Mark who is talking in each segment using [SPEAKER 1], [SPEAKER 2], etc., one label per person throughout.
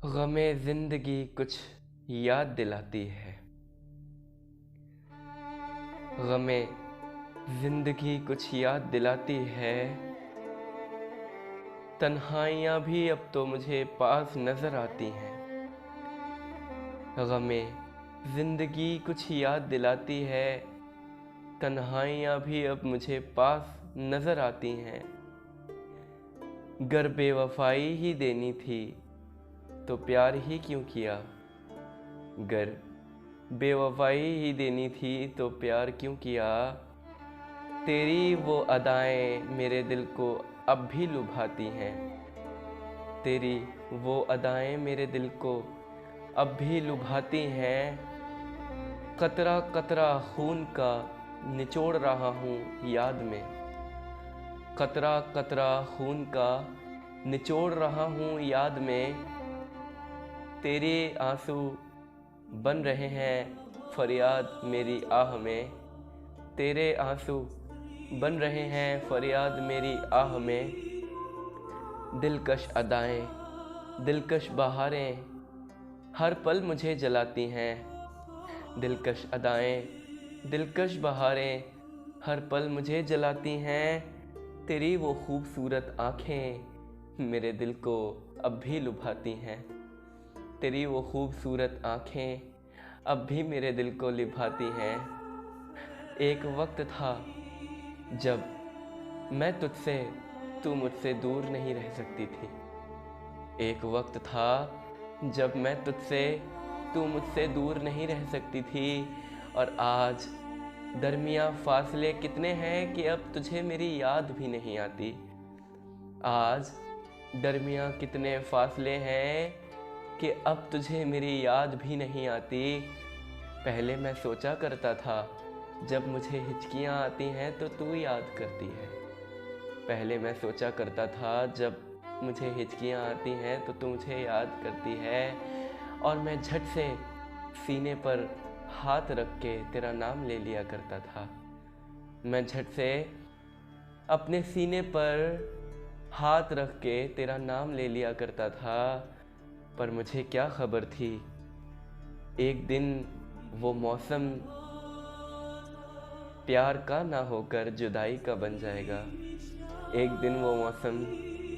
[SPEAKER 1] गमे जिंदगी कुछ याद दिलाती है। गमे जिंदगी कुछ याद दिलाती है। तन्हाइयाँ भी अब तो मुझे पास नजर आती हैं। गमे जिंदगी कुछ याद दिलाती है। तन्हाइयाँ भी अब मुझे पास नजर आती हैं। गर बेवफाई ही देनी थी तो प्यार ही क्यों किया। गर बेवफाई ही देनी थी तो प्यार क्यों किया। तेरी वो अदाएं मेरे दिल को अब भी लुभाती हैं। तेरी वो अदाएं मेरे दिल को अब भी लुभाती हैं। कतरा कतरा खून का निचोड़ रहा हूँ याद में। कतरा कतरा खून का निचोड़ रहा हूँ याद में। तेरे आंसू बन रहे हैं फरियाद मेरी आह में। तेरे आंसू बन रहे हैं फरियाद मेरी आह में। दिलकश अदाएं दिलकश बहारें हर पल मुझे जलाती हैं। दिलकश अदाएं दिलकश बहारें हर पल मुझे जलाती हैं। तेरी वो खूबसूरत आँखें मेरे दिल को अब भी लुभाती हैं। तेरी वो खूबसूरत आँखें अब भी मेरे दिल को लुभाती हैं। एक वक्त था जब मैं तुझसे तू मुझसे दूर नहीं रह सकती थी। एक वक्त था जब मैं तुझसे तू मुझसे दूर नहीं रह सकती थी। और आज दरमियाँ फासले कितने हैं कि अब तुझे मेरी याद भी नहीं आती। आज दरमियाँ कितने फासले हैं कि अब तुझे मेरी याद भी नहीं आती। पहले मैं सोचा करता था जब मुझे हिचकियाँ आती हैं तो तू याद करती है। पहले मैं सोचा करता था जब मुझे हिचकियाँ आती हैं तो तू मुझे याद करती है। और मैं झट से सीने पर हाथ रख के तेरा नाम ले लिया करता था। मैं झट से अपने सीने पर हाथ रख के तेरा नाम ले लिया करता था। पर मुझे क्या खबर थी एक दिन वो मौसम प्यार का ना होकर जुदाई का बन जाएगा। एक दिन वो मौसम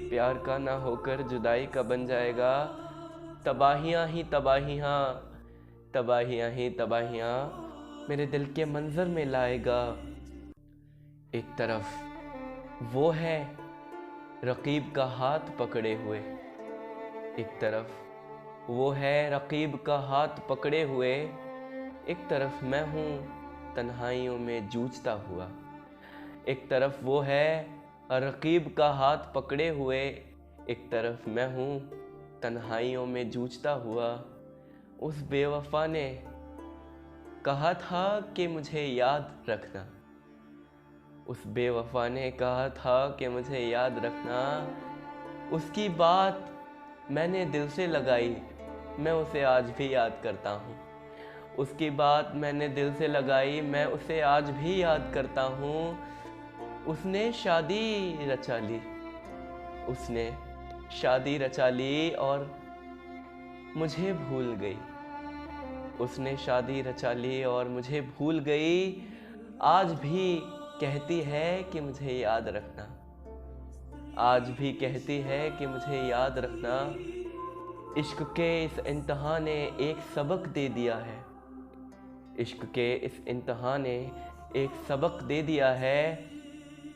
[SPEAKER 1] प्यार का ना होकर जुदाई का बन जाएगा। तबाहियाँ ही तबाहियाँ तबाहियाँ ही तबाहियाँ मेरे दिल के मंजर में लाएगा। एक तरफ वो है रकीब का हाथ पकड़े हुए। एक तरफ वो है रकीब का हाथ पकड़े हुए। एक तरफ मैं हूँ तन्हाइयों में जूझता हुआ। एक तरफ वो है रकीब का हाथ पकड़े हुए। एक तरफ मैं हूँ तन्हाइयों में जूझता हुआ। उस बेवफा ने कहा था कि मुझे याद रखना। उस बेवफा ने कहा था कि मुझे याद रखना। उसकी बात मैंने दिल से लगाई, मैं उसे आज भी याद करता हूँ। उसकी बात मैंने दिल से लगाई, मैं उसे आज भी याद करता हूँ। उसने शादी रचा ली, उसने शादी रचा ली और मुझे भूल गई। उसने शादी रचा ली और मुझे भूल गई। आज भी कहती है कि मुझे याद रखना। आज भी कहती है कि मुझे याद रखना। इश्क के इस इम्तिहान ने एक सबक दे दिया है। इश्क के इस इम्तिहान ने एक सबक दे दिया है।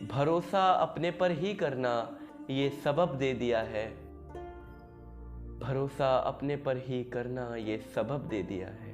[SPEAKER 1] भरोसा अपने पर ही करना ये सबब दे दिया है। भरोसा अपने पर ही करना ये सबब दे दिया है।